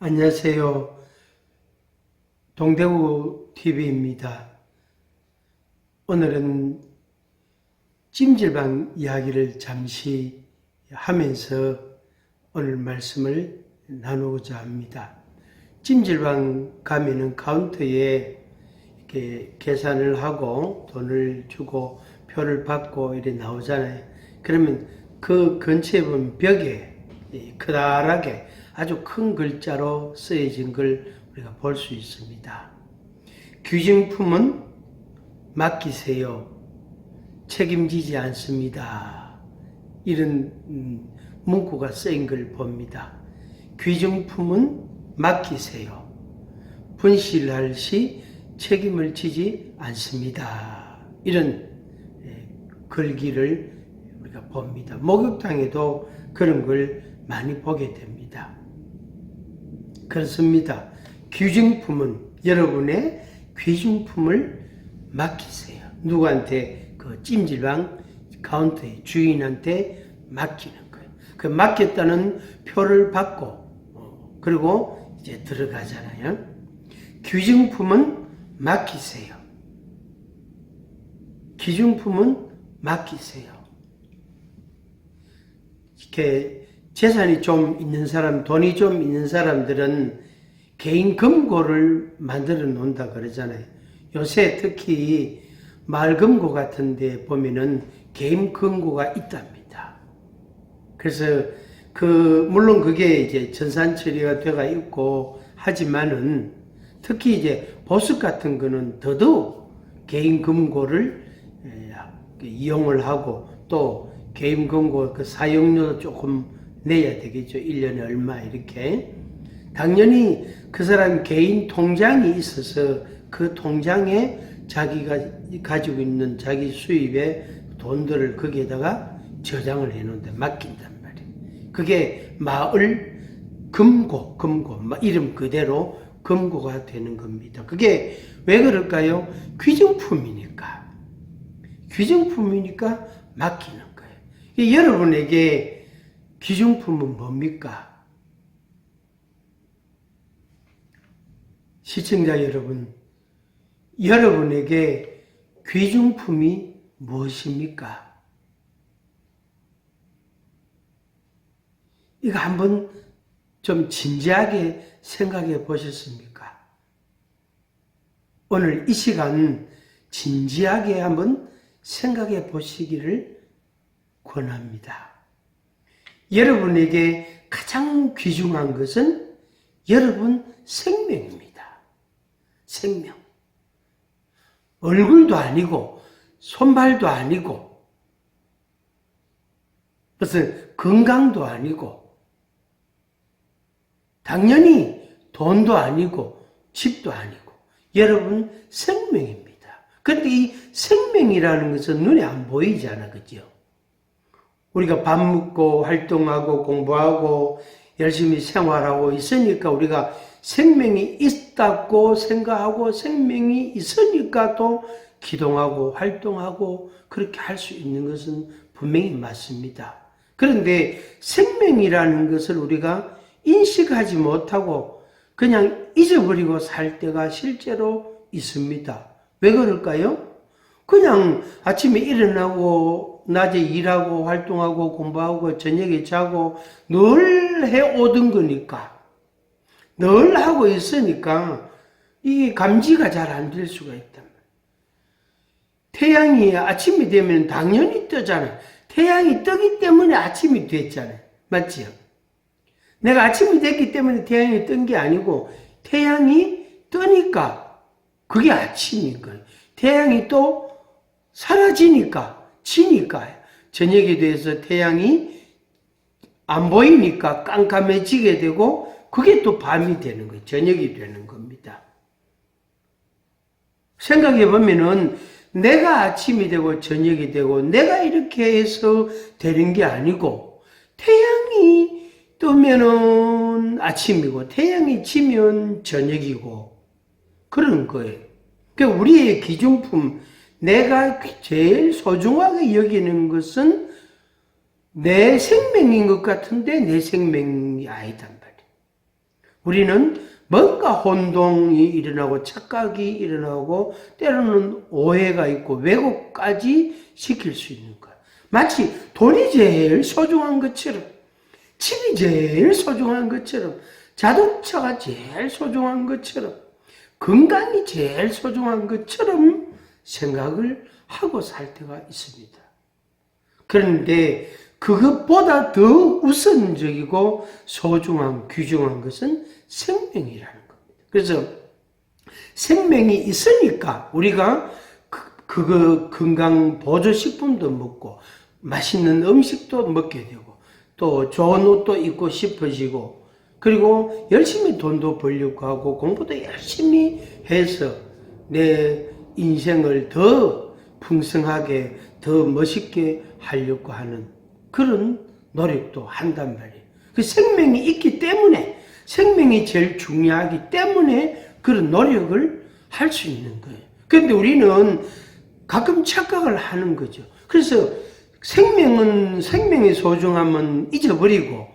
안녕하세요. 동대구 TV입니다. 오늘은 찜질방 이야기를 잠시 하면서 오늘 말씀을 나누고자 합니다. 찜질방 가면은 카운터에 이렇게 계산을 하고 돈을 주고 표를 받고 이렇게 나오잖아요. 그러면 그 근처에 보면 벽에 크다랗게 아주 큰 글자로 쓰여진 걸 우리가 볼 수 있습니다. 귀중품은 맡기세요. 책임지지 않습니다. 이런 문구가 쓰인 걸 봅니다. 귀중품은 맡기세요. 분실할 시 책임을 지지 않습니다. 이런 글귀를 우리가 봅니다. 목욕탕에도 그런 걸 많이 보게 됩니다. 그렇습니다. 귀중품은 여러분의 귀중품을 맡기세요. 누구한테? 그 찜질방 카운터의 주인한테 맡기는 거예요. 그 맡겼다는 표를 받고 그리고 이제 들어가잖아요. 귀중품은 맡기세요. 귀중품은 맡기세요. 이렇게 재산이 좀 있는 사람, 돈이 좀 있는 사람들은 개인 금고를 만들어 놓는다 그러잖아요. 요새 특히 마을금고 같은 데 보면은 개인 금고가 있답니다. 그래서 물론 그게 이제 전산 처리가 돼가 있고 하지만은 특히 이제 보석 같은 거는 더더욱 개인 금고를 이용을 하고 또 개인 금고 그 사용료도 조금 내야 되겠죠. 1년에 얼마 이렇게. 당연히 그 사람 개인 통장이 있어서 그 통장에 자기가 가지고 있는 자기 수입의 돈들을 거기에다가 저장을 해놓는데 맡긴단 말이에요. 그게 마을 금고, 이름 그대로 금고가 되는 겁니다. 그게 왜 그럴까요? 귀중품이니까. 귀중품이니까 맡기는 거예요. 여러분에게 귀중품은 뭡니까? 시청자 여러분, 여러분에게 귀중품이 무엇입니까? 이거 한번 좀 진지하게 생각해 보셨습니까? 오늘 이 시간 진지하게 한번 생각해 보시기를 권합니다. 여러분에게 가장 귀중한 것은 여러분 생명입니다. 생명. 얼굴도 아니고 손발도 아니고 무슨 건강도 아니고 당연히 돈도 아니고 집도 아니고 여러분 생명입니다. 그런데 이 생명이라는 것은 눈에 안 보이잖아, 그죠? 우리가 밥 먹고 활동하고 공부하고 열심히 생활하고 있으니까 우리가 생명이 있다고 생각하고 생명이 있으니까 또 기동하고 활동하고 그렇게 할 수 있는 것은 분명히 맞습니다. 그런데 생명이라는 것을 우리가 인식하지 못하고 그냥 잊어버리고 살 때가 실제로 있습니다. 왜 그럴까요? 그냥 아침에 일어나고 낮에 일하고 활동하고 공부하고 저녁에 자고 늘 해오던 거니까 늘 하고 있으니까 이게 감지가 잘 안 될 수가 있단 말이에요. 태양이 아침이 되면 당연히 뜨잖아요. 태양이 뜨기 때문에 아침이 됐잖아요. 맞지요? 내가 아침이 됐기 때문에 태양이 뜬 게 아니고 태양이 뜨니까 그게 아침인 거예요. 태양이 또 사라지니까, 지니까, 저녁이 돼서 태양이 안 보이니까 깜깜해지게 되고, 그게 또 밤이 되는 거예요. 저녁이 되는 겁니다. 생각해 보면은, 내가 아침이 되고, 저녁이 되고, 내가 이렇게 해서 되는 게 아니고, 태양이 뜨면은 아침이고, 태양이 지면 저녁이고, 그런 거예요. 그러니까 우리의 귀중품, 내가 제일 소중하게 여기는 것은 내 생명인 것 같은데 내 생명이 아니단 말이에요. 우리는 뭔가 혼동이 일어나고 착각이 일어나고 때로는 오해가 있고 왜곡까지 시킬 수 있는 거야. 마치 돈이 제일 소중한 것처럼, 집이 제일 소중한 것처럼, 자동차가 제일 소중한 것처럼, 건강이 제일 소중한 것처럼 생각을 하고 살 때가 있습니다. 그런데 그것보다 더 우선적이고 소중한 귀중한 것은 생명이라는 겁니다. 그래서 생명이 있으니까 우리가 그거 건강 보조식품도 먹고 맛있는 음식도 먹게 되고 또 좋은 옷도 입고 싶어지고 그리고 열심히 돈도 벌려고 하고 공부도 열심히 해서 내 인생을 더 풍성하게 더 멋있게 하려고 하는 그런 노력도 한단 말이에요. 그 생명이 있기 때문에 생명이 제일 중요하기 때문에 그런 노력을 할 수 있는 거예요. 그런데 우리는 가끔 착각을 하는 거죠. 그래서 생명의 소중함은 잊어버리고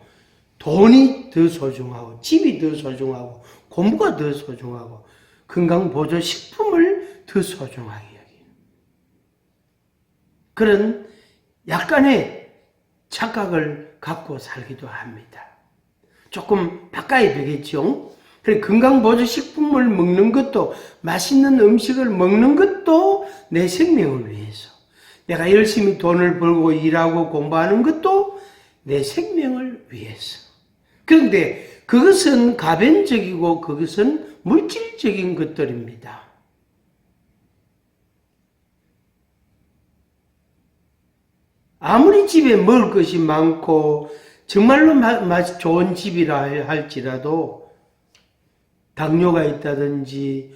돈이 더 소중하고 집이 더 소중하고 공부가 더 소중하고 건강보조식품을 더 소중하게 여기는 그런 약간의 착각을 갖고 살기도 합니다. 조금 바꿔야 되겠죠. 건강보조식품을 먹는 것도 맛있는 음식을 먹는 것도 내 생명을 위해서 내가 열심히 돈을 벌고 일하고 공부하는 것도 내 생명을 위해서. 그런데 그것은 가변적이고 그것은 물질적인 것들입니다. 아무리 집에 먹을 것이 많고 정말로 맛이 좋은 집이라 할지라도 당뇨가 있다든지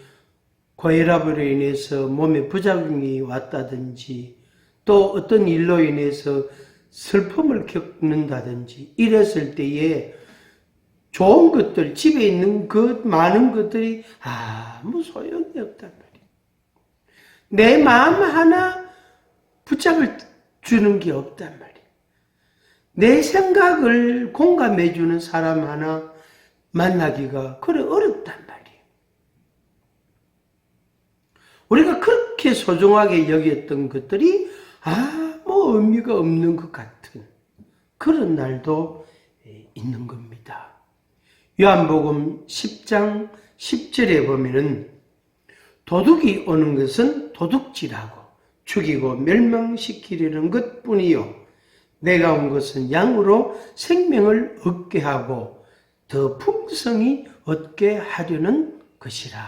고혈압으로 인해서 몸에 부작용이 왔다든지 또 어떤 일로 인해서 슬픔을 겪는다든지 이랬을 때에 좋은 것들, 집에 있는 그 많은 것들이 아무 소용이 없단 말이에요. 내 마음 하나 붙잡을 주는 게 없단 말이에요. 내 생각을 공감해주는 사람 하나 만나기가 그래 어렵단 말이에요. 우리가 그렇게 소중하게 여겼던 것들이 아무 의미가 없는 것 같은 그런 날도 있는 겁니다. 요한복음 10장 10절에 보면은 도둑이 오는 것은 도둑질하고 죽이고 멸망시키려는 것뿐이요 내가 온 것은 양으로 생명을 얻게 하고 더 풍성히 얻게 하려는 것이라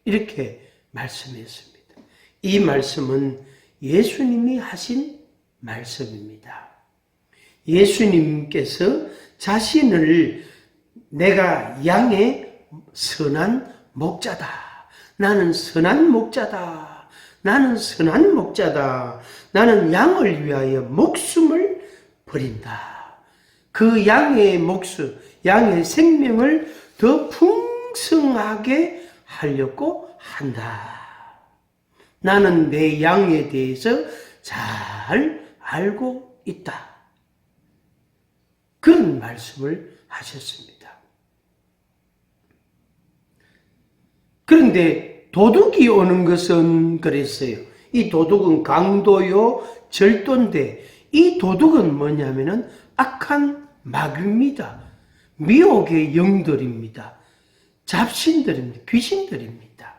이렇게 말씀했습니다. 이 말씀은 예수님이 하신 말씀입니다. 예수님께서 자신을 내가 양의 선한 목자다. 나는 선한 목자다. 나는 선한 목자다. 나는 양을 위하여 목숨을 버린다. 그 양의 목숨, 양의 생명을 더 풍성하게 하려고 한다. 나는 내 양에 대해서 잘 알고 있다. 그런 말씀을 하셨습니다. 그런데 도둑이 오는 것은 그랬어요. 이 도둑은 강도요, 절도인데 이 도둑은 뭐냐면은 악한 마귀입니다. 미혹의 영들입니다. 잡신들입니다. 귀신들입니다.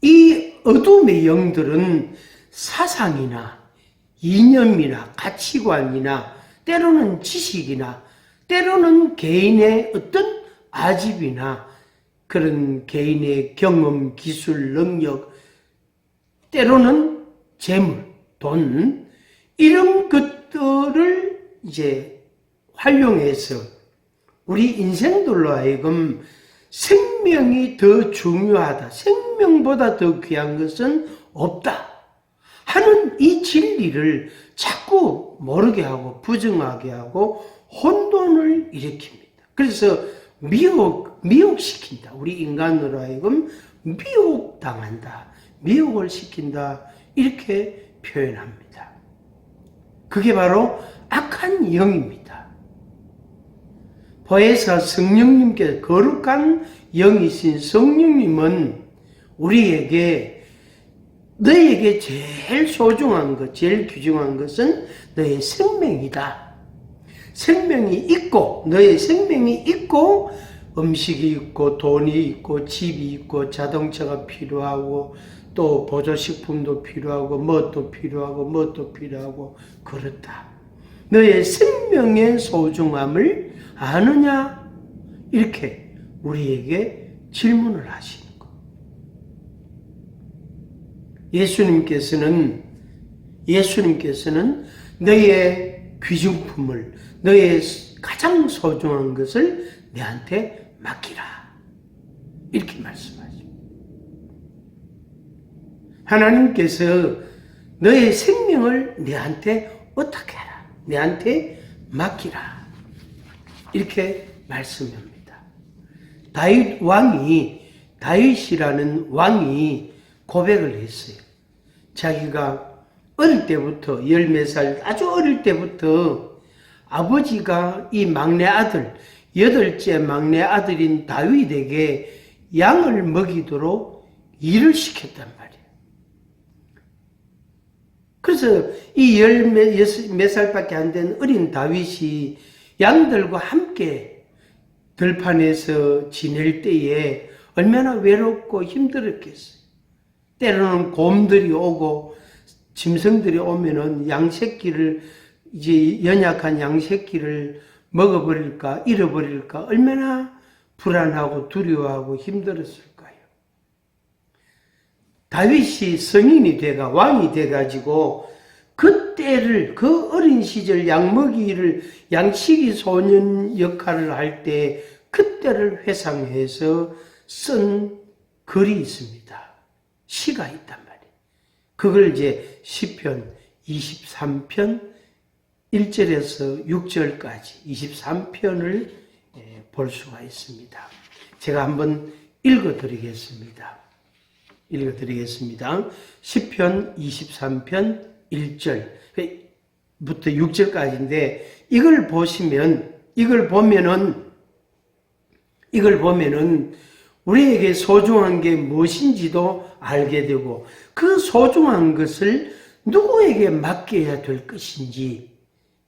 이 어둠의 영들은 사상이나 이념이나 가치관이나 때로는 지식이나 때로는 개인의 어떤 아집이나 그런 개인의 경험, 기술, 능력, 때로는 재물, 돈 이런 것들을 이제 활용해서 우리 인생들로 하여금 생명이 더 중요하다. 생명보다 더 귀한 것은 없다. 하는 이 진리를 자꾸 모르게 하고 부정하게 하고 혼돈을 일으킵니다. 그래서 미혹시킨다. 우리 인간으로 하여금 미혹당한다. 미혹을 시킨다. 이렇게 표현합니다. 그게 바로 악한 영입니다. 보혜사 성령님께 거룩한 영이신 성령님은 우리에게 너에게 제일 소중한 것, 제일 귀중한 것은 너의 생명이다. 생명이 있고, 너의 생명이 있고, 음식이 있고, 돈이 있고, 집이 있고, 자동차가 필요하고, 또 보조식품도 필요하고, 뭣도 필요하고, 뭣도 필요하고, 그렇다. 너의 생명의 소중함을 아느냐? 이렇게 우리에게 질문을 하시는 것. 예수님께서는 너의 귀중품을, 너의 가장 소중한 것을 내한테 맡기라. 이렇게 말씀하십니다. 하나님께서 너의 생명을 내한테 어떻게 하라? 내한테 맡기라. 이렇게 말씀합니다. 다윗이라는 왕이 고백을 했어요. 자기가 어릴 때부터, 14살, 아주 어릴 때부터 아버지가 이 막내 아들, 8째 막내 아들인 다윗에게 양을 먹이도록 일을 시켰단 말이에요. 그래서 이 몇 살밖에 안 된 어린 다윗이 양들과 함께 들판에서 지낼 때에 얼마나 외롭고 힘들었겠어요. 때로는 곰들이 오고 짐승들이 오면은 양새끼를, 이제 연약한 양새끼를 먹어버릴까, 잃어버릴까, 얼마나 불안하고 두려워하고 힘들었을까요? 다윗이 성인이 돼가, 왕이 돼가지고, 그 어린 시절 양치기 소년 역할을 할 때, 그때를 회상해서 쓴 글이 있습니다. 시가 있단 말이에요. 그걸 이제 시편 23편 1절에서 6절까지 23편을 볼 수가 있습니다. 제가 한번 읽어드리겠습니다. 시편 23편 1절부터 6절까지인데 이걸 보면은 우리에게 소중한 게 무엇인지도 알게 되고 그 소중한 것을 누구에게 맡겨야 될 것인지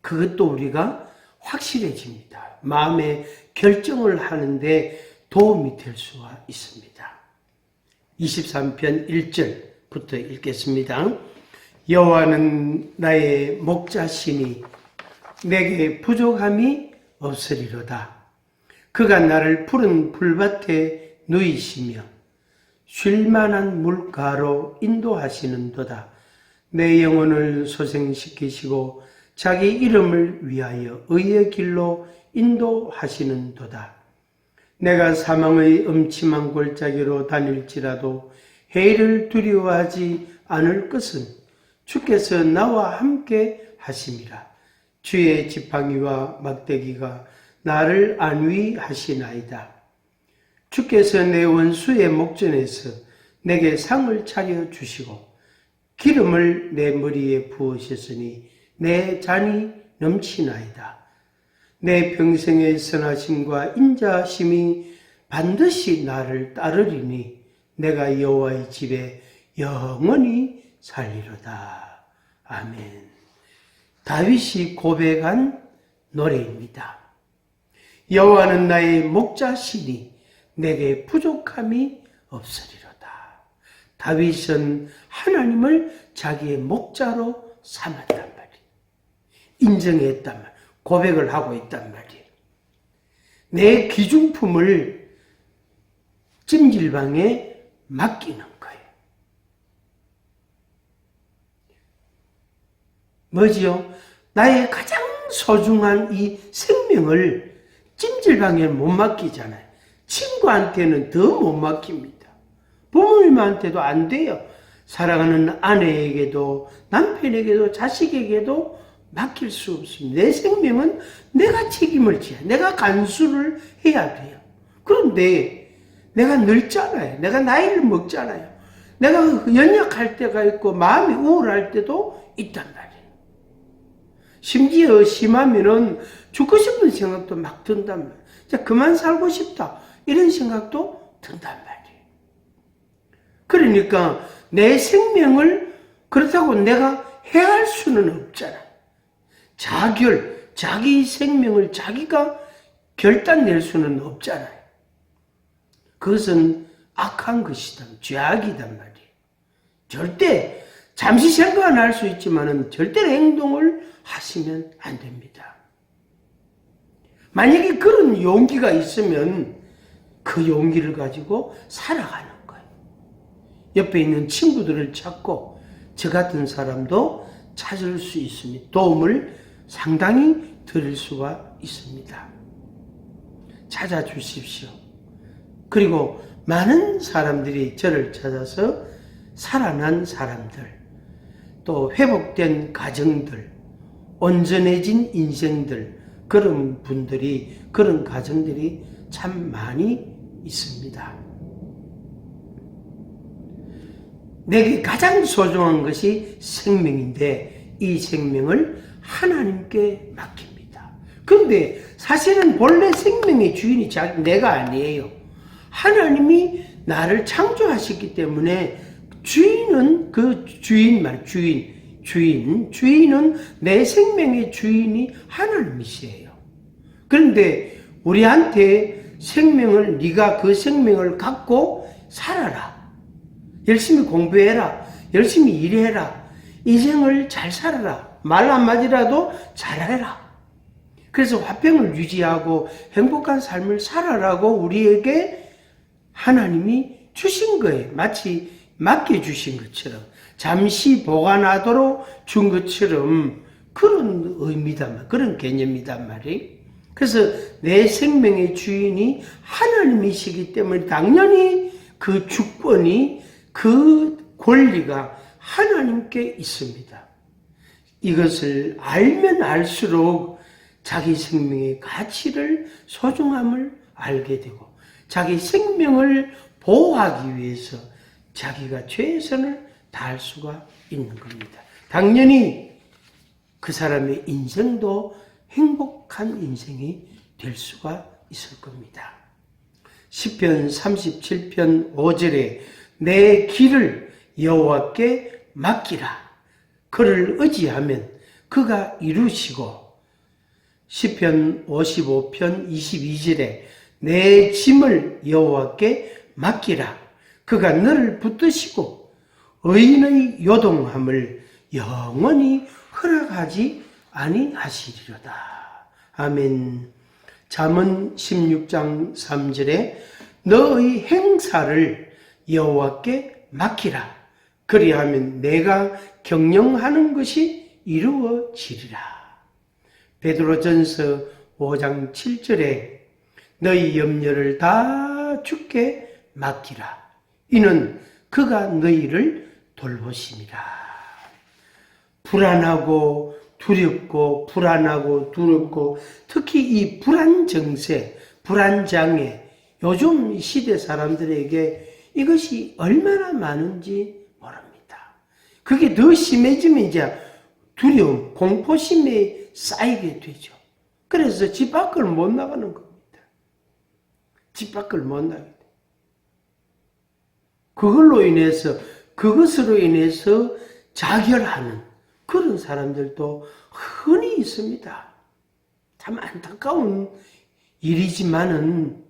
그것도 우리가 확실해집니다. 마음의 결정을 하는데 도움이 될 수가 있습니다. 23편 1절부터 읽겠습니다. 여호와는 나의 목자시니 내게 부족함이 없으리로다. 그가 나를 푸른 풀밭에 누이시며 쉴만한 물가로 인도하시는도다. 내 영혼을 소생시키시고 자기 이름을 위하여 의의 길로 인도하시는도다. 내가 사망의 음침한 골짜기로 다닐지라도 해를 두려워하지 않을 것은 주께서 나와 함께 하심이라. 주의 지팡이와 막대기가 나를 안위하시나이다. 주께서 내 원수의 목전에서 내게 상을 차려 주시고 기름을 내 머리에 부으셨으니 내 잔이 넘치나이다. 내 평생의 선하심과 인자하심이 반드시 나를 따르리니 내가 여호와의 집에 영원히 살리로다. 아멘. 다윗이 고백한 노래입니다. 여호와는 나의 목자시니 내게 부족함이 없으리로다. 다윗은 하나님을 자기의 목자로 삼았단 말이에요. 인정했단 말이에요. 고백을 하고 있단 말이에요. 내 귀중품을 찜질방에 맡기는 거예요. 뭐지요? 나의 가장 소중한 이 생명을 찜질방에 못 맡기잖아요. 친구한테는 더 못 맡깁니다. 부모님한테도 안 돼요. 사랑하는 아내에게도 남편에게도 자식에게도 맡길 수 없습니다. 내 생명은 내가 책임을 져야, 내가 간수를 해야 돼요. 그런데 내가 늙잖아요. 내가 나이를 먹잖아요. 내가 연약할 때가 있고 마음이 우울할 때도 있단 말이에요. 심지어 심하면은 죽고 싶은 생각도 막 든단 말이에요. 이제 그만 살고 싶다. 이런 생각도 든단 말이에요. 그러니까 내 생명을 그렇다고 내가 해할 수는 없잖아. 자기 생명을 자기가 결단낼 수는 없잖아요. 그것은 악한 것이다. 죄악이단 말이에요. 절대 잠시 생각은 할 수 있지만은 절대로 행동을 하시면 안 됩니다. 만약에 그런 용기가 있으면 그 용기를 가지고 살아가는 거예요. 옆에 있는 친구들을 찾고 저 같은 사람도 찾을 수 있습니다. 도움을 상당히 드릴 수가 있습니다. 찾아주십시오. 그리고 많은 사람들이 저를 찾아서 살아난 사람들, 또 회복된 가정들, 온전해진 인생들, 그런 분들이, 그런 가정들이 참 많이 있습니다. 내게 가장 소중한 것이 생명인데 이 생명을 하나님께 맡깁니다. 그런데 사실은 본래 생명의 주인이 내가 아니에요. 하나님이 나를 창조하셨기 때문에 주인은 주인은 내 생명의 주인이 하나님이시에요. 그런데 우리한테 생명을, 네가 그 생명을 갖고 살아라. 열심히 공부해라. 열심히 일해라. 인생을 잘 살아라. 말 한마디라도 잘해라. 그래서 화평을 유지하고 행복한 삶을 살아라고 우리에게 하나님이 주신 거예요. 마치 맡겨주신 것처럼, 잠시 보관하도록 준 것처럼 그런 의미다, 그런 개념이단 말이에요. 그래서 내 생명의 주인이 하나님이시기 때문에 당연히 그 주권이, 그 권리가 하나님께 있습니다. 이것을 알면 알수록 자기 생명의 가치를, 소중함을 알게 되고 자기 생명을 보호하기 위해서 자기가 최선을 다할 수가 있는 겁니다. 당연히 그 사람의 인생도 행복한 인생이 될 수가 있을 겁니다. 시편 37편 5절에 내 길을 여호와께 맡기라. 그를 의지하면 그가 이루시고, 시편 55편 22절에 내 짐을 여호와께 맡기라. 그가 너를 붙드시고 의인의 요동함을 영원히 허락하지 아니하시리로다. 아멘. 잠언 16장 3절에 너의 행사를 여호와께 맡기라. 그리하면 내가 경영하는 것이 이루어지리라. 베드로전서 5장 7절에 너희 염려를 다 주께 맡기라. 이는 그가 너희를 돌보심이라. 불안하고 두렵고 특히 이 불안 정세, 불안 장애, 요즘 시대 사람들에게 이것이 얼마나 많은지 모릅니다. 그게 더 심해지면 이제 두려움, 공포심에 쌓이게 되죠. 그래서 집 밖을 못 나가는 겁니다. 집 밖을 못 나가게 돼요. 그것으로 인해서 자결하는 그런 사람들도 흔히 있습니다. 참 안타까운 일이지만은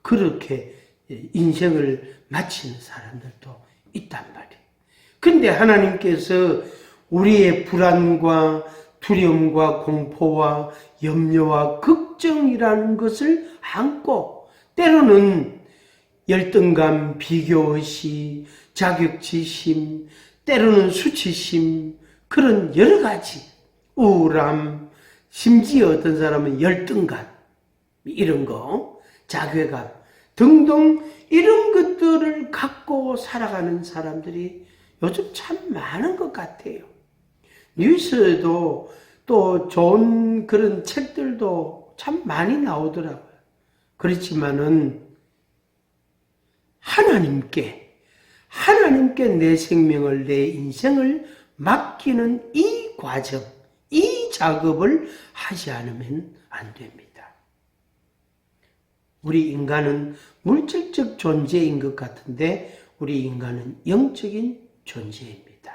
그렇게 인생을 마치는 사람들도 있단 말이에요. 그런데 하나님께서 우리의 불안과 두려움과 공포와 염려와 걱정이라는 것을 안고, 때로는 열등감, 비교의식, 자격지심, 때로는 수치심, 그런 여러 가지 우울함, 심지어 어떤 사람은 열등감, 이런 거, 자괴감 등등 이런 것들을 갖고 살아가는 사람들이 요즘 참 많은 것 같아요. 뉴스에도 또 좋은 그런 책들도 참 많이 나오더라고요. 그렇지만은 하나님께 내 생명을, 내 인생을 맡기는 이 과정, 이 작업을 하지 않으면 안 됩니다. 우리 인간은 물질적 존재인 것 같은데 우리 인간은 영적인 존재입니다.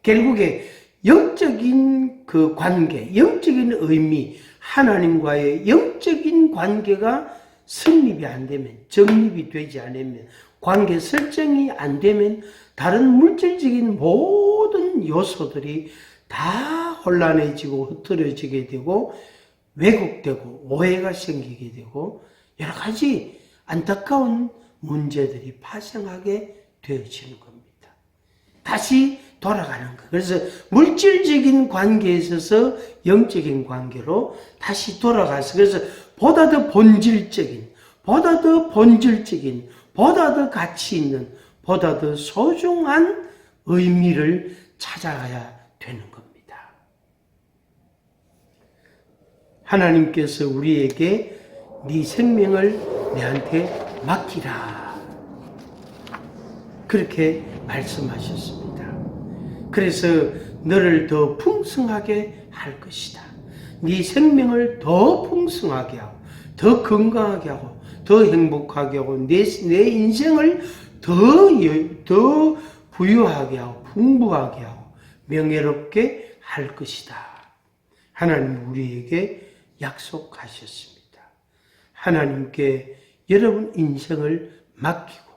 결국에 영적인 그 관계, 영적인 의미, 하나님과의 영적인 관계가 성립이 안 되면, 정립이 되지 않으면, 관계 설정이 안 되면 다른 물질적인 모든 요소들이 다 혼란해지고 흐트러지게 되고 왜곡되고 오해가 생기게 되고 여러 가지 안타까운 문제들이 발생하게 되어지는 겁니다. 다시 돌아가는 거. 그래서 물질적인 관계에 있어서 영적인 관계로 다시 돌아가서 그래서 보다 더 본질적인, 보다 더 본질적인, 보다 더 가치 있는, 보다 더 소중한 의미를 찾아가야 되는 겁니다. 하나님께서 우리에게 네 생명을 내한테 맡기라. 그렇게 말씀하셨습니다. 그래서 너를 더 풍성하게 할 것이다. 네 생명을 더 풍성하게 하고 더 건강하게 하고 더 행복하게 하고 내 인생을 더 부유하게 하고 풍부하게 하고 명예롭게 할 것이다. 하나님 우리에게 약속하셨습니다. 하나님께 여러분 인생을 맡기고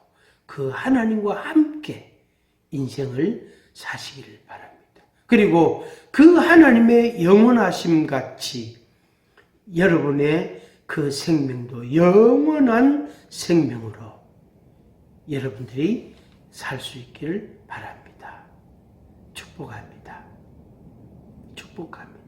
그 하나님과 함께 인생을 사시기를 바랍니다. 그리고 그 하나님의 영원하심 같이 여러분의 그 생명도 영원한 생명으로 여러분들이 살 수 있기를 바랍니다. 축복합니다. 축복합니다.